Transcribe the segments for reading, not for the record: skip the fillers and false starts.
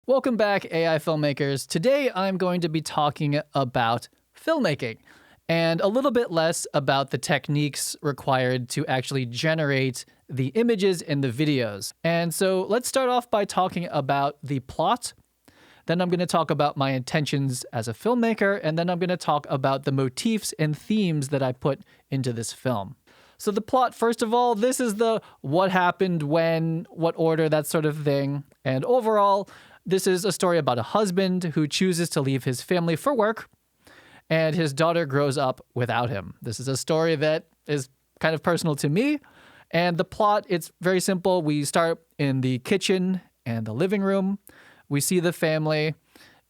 Welcome back, AI filmmakers. Today I'm going to be talking about filmmaking and a little bit less about the techniques required to actually generate the images in the videos. And so let's start off by talking about the plot. Then I'm going to talk about my intentions as a filmmaker, and then I'm going to talk about the motifs and themes that I put into this film. So the plot, first of all, this is the what happened, when, what order, that sort of thing. And overall, this is a story about a husband who chooses to leave his family for work, and his daughter grows up without him. This is a story that is kind of personal to me. And the plot, it's very simple. We start in the kitchen and the living room. We see the family,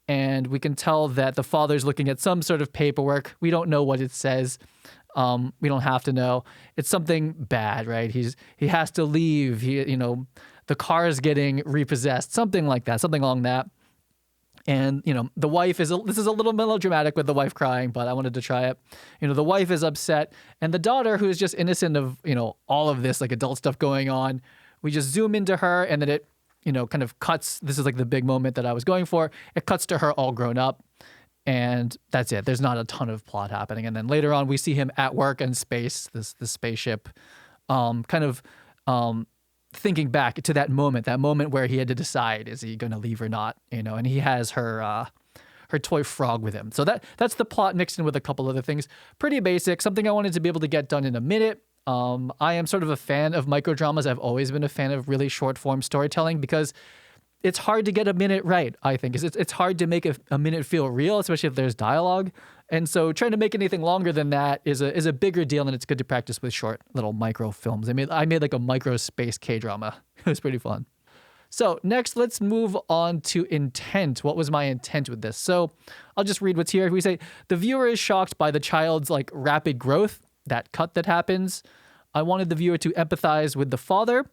and we can tell that the father's looking at some sort of paperwork. We don't know what it says. We don't have to know. It's something bad, right? He has to leave. The car is getting repossessed, something like that, something along that. And, the wife this is a little melodramatic with the wife crying, but I wanted to try it. The wife is upset, and the daughter, who is just innocent of, all of this, like adult stuff going on, we just zoom into her, and then it, kind of cuts. This is like the big moment that I was going for. It cuts to her all grown up, and that's it. There's not a ton of plot happening. And then later on, we see him at work in space, the spaceship, thinking back to that moment where he had to decide, is he going to leave or not, and he has her toy frog with him. So that's the plot mixed in with a couple other things. Pretty basic, something I wanted to be able to get done in a minute. I am sort of a fan of microdramas. I've always been a fan of really short form storytelling because it's hard to get a minute right, I think. It's hard to make a minute feel real, especially if there's dialogue. And so trying to make anything longer than that is a bigger deal, and it's good to practice with short little micro films. I made like a micro space K-drama. It was pretty fun. So next, let's move on to intent. What was my intent with this? So I'll just read what's here. We say, the viewer is shocked by the child's rapid growth, that cut that happens. I wanted the viewer to empathize with the father.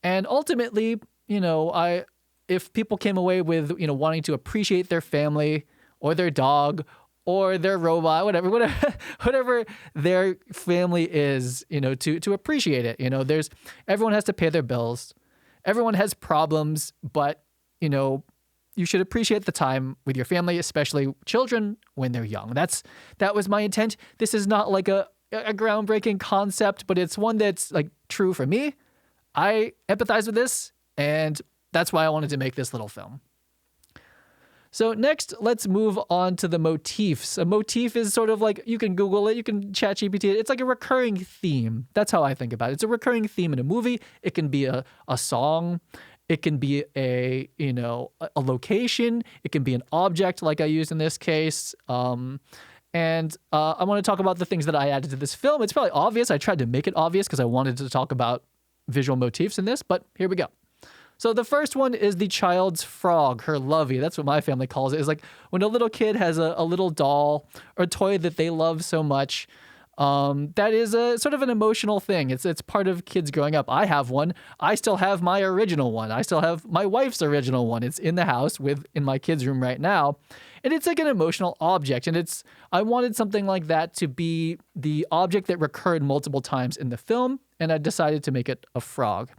And ultimately, if people came away with, wanting to appreciate their family or their dog or their robot, whatever their family is, to appreciate it. Everyone has to pay their bills. Everyone has problems, but, you should appreciate the time with your family, especially children when they're young. That was my intent. This is not like a groundbreaking concept, but it's one that's true for me. I empathize with this, and that's why I wanted to make this little film. So next, let's move on to the motifs. A motif is sort of you can Google it, you can ChatGPT it. It's like a recurring theme. That's how I think about it. It's a recurring theme in a movie. It can be a song. It can be a location. It can be an object like I used in this case. And I want to talk about the things that I added to this film. It's probably obvious. I tried to make it obvious because I wanted to talk about visual motifs in this, but here we go. So the first one is the child's frog, her lovey. That's what my family calls it. It's like when a little kid has a little doll or toy that they love so much. That is a sort of an emotional thing. It's part of kids growing up. I have one. I still have my original one. I still have my wife's original one. It's in the house in my kids' room right now. And it's like an emotional object. And I wanted something like that to be the object that recurred multiple times in the film. And I decided to make it a frog.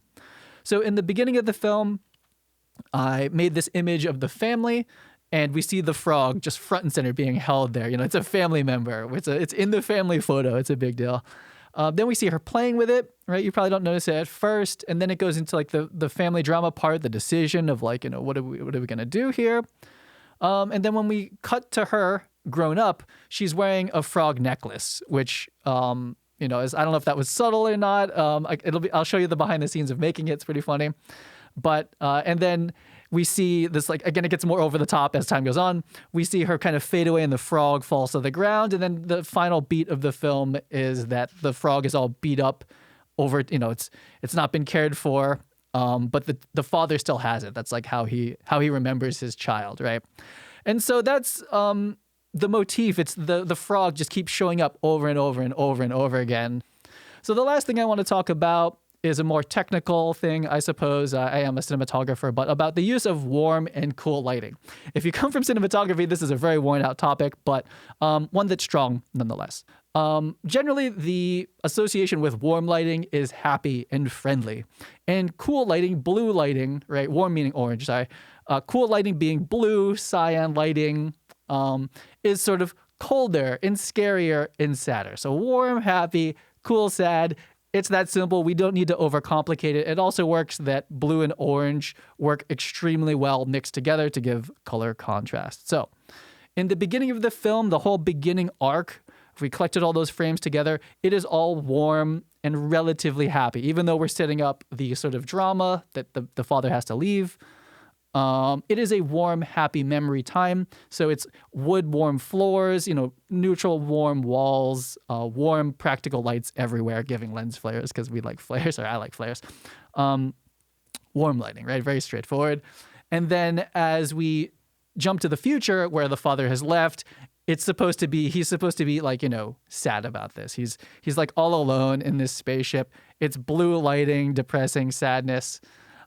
So in the beginning of the film, I made this image of the family, and we see the frog just front and center being held there. It's a family member. It's in the family photo. It's a big deal. Then we see her playing with it, right? You probably don't notice it at first. And then it goes into the family drama part, the decision of what are we going to do here? And then when we cut to her grown up, she's wearing a frog necklace, which, I don't know if that was subtle or not. I'll show you the behind the scenes of making it. It's pretty funny. But, and then we see this, again, it gets more over the top as time goes on. We see her kind of fade away and the frog falls to the ground. And then the final beat of the film is that the frog is all beat up over, it's not been cared for. But the father still has it. That's how he remembers his child. Right. And so that's, the motif. It's the frog just keeps showing up over and over and over and over again. So the last thing I want to talk about is a more technical thing, I suppose. I am a cinematographer, but about the use of warm and cool lighting. If you come from cinematography, this is a very worn out topic, but one that's strong nonetheless. Generally, the association with warm lighting is happy and friendly. And cool lighting, blue lighting, right? Warm meaning orange, sorry. Cool lighting being blue, cyan lighting, is sort of colder and scarier and sadder. So warm, happy, cool, sad. It's that simple. We don't need to overcomplicate it. It also works that blue and orange work extremely well mixed together to give color contrast. So in the beginning of the film, the whole beginning arc, if we collected all those frames together, it is all warm and relatively happy, even though we're setting up the sort of drama that the father has to leave. It is a warm, happy memory time. So it's wood warm floors, neutral warm walls, warm practical lights everywhere, giving lens flares because we like flares, or I like flares. Warm lighting, right? Very straightforward. And then as we jump to the future where the father has left, he's supposed to be like, sad about this. He's like all alone in this spaceship. It's blue lighting, depressing sadness.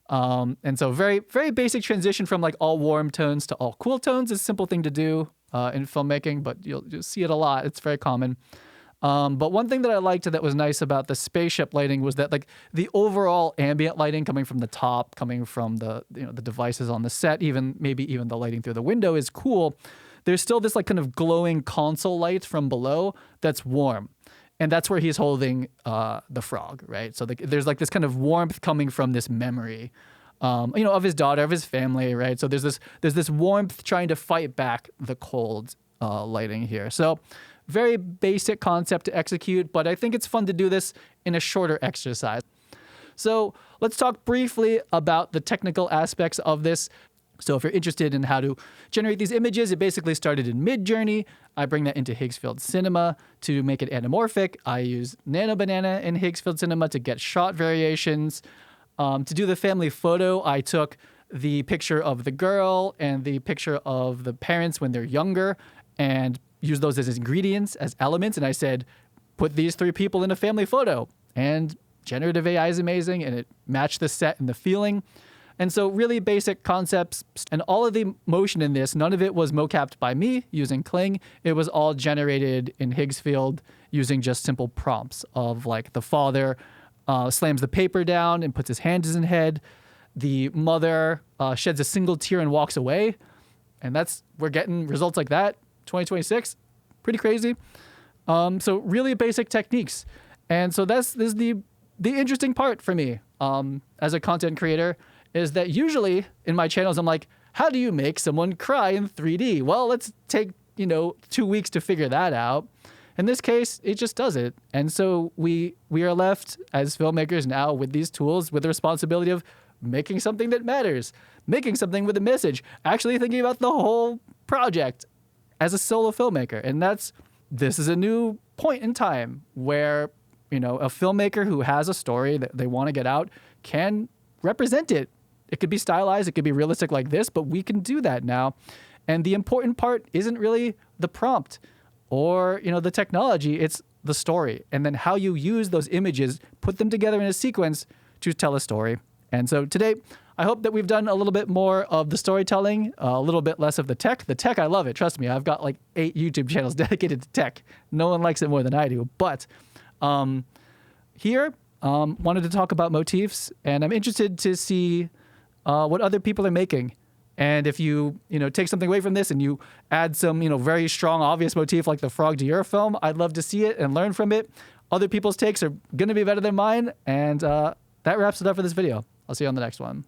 And so very, very basic transition from like all warm tones to all cool tones is a simple thing to do in filmmaking, but you'll see it a lot. It's very common. But one thing that I liked that was nice about the spaceship lighting was that like the overall ambient lighting coming from the top, coming from the devices on the set, maybe even the lighting through the window is cool. There's still this like kind of glowing console light from below that's warm. And that's where he's holding the frog, right? So there's like this kind of warmth coming from this memory, of his daughter, of his family, right? So there's this warmth trying to fight back the cold lighting here. So very basic concept to execute, but I think it's fun to do this in a shorter exercise. So let's talk briefly about the technical aspects of this. So if you're interested in how to generate these images, it basically started in Midjourney. I bring that into Higgsfield Cinema to make it anamorphic. I use Nano Banana in Higgsfield Cinema to get shot variations. To do the family photo, I took the picture of the girl and the picture of the parents when they're younger and used those as ingredients, as elements. And I said, put these three people in a family photo. And generative AI is amazing, and it matched the set and the feeling. And so really basic concepts, and all of the motion in this, none of it was mocapped by me using Kling. It was all generated in Higgsfield using just simple prompts of like the father slams the paper down and puts his hand in his head. The mother sheds a single tear and walks away. And we're getting results like that, 2026, pretty crazy. So really basic techniques. And so this is the interesting part for me as a content creator, is that usually in my channels, I'm like, how do you make someone cry in 3D? Well, let's take, 2 weeks to figure that out. In this case, it just does it. And so we are left as filmmakers now with these tools with the responsibility of making something that matters, making something with a message, actually thinking about the whole project as a solo filmmaker. And this is a new point in time where, a filmmaker who has a story that they want to get out can represent it. It could be stylized, it could be realistic like this, but we can do that now. And the important part isn't really the prompt or, the technology, it's the story. And then how you use those images, put them together in a sequence to tell a story. And so today, I hope that we've done a little bit more of the storytelling, a little bit less of the tech. The tech, I love it. Trust me, I've got like 8 YouTube channels dedicated to tech. No one likes it more than I do. But here, wanted to talk about motifs, and I'm interested to see what other people are making. And if you take something away from this and you add some very strong, obvious motif like the frog to your film, I'd love to see it and learn from it. Other people's takes are going to be better than mine. And that wraps it up for this video. I'll see you on the next one.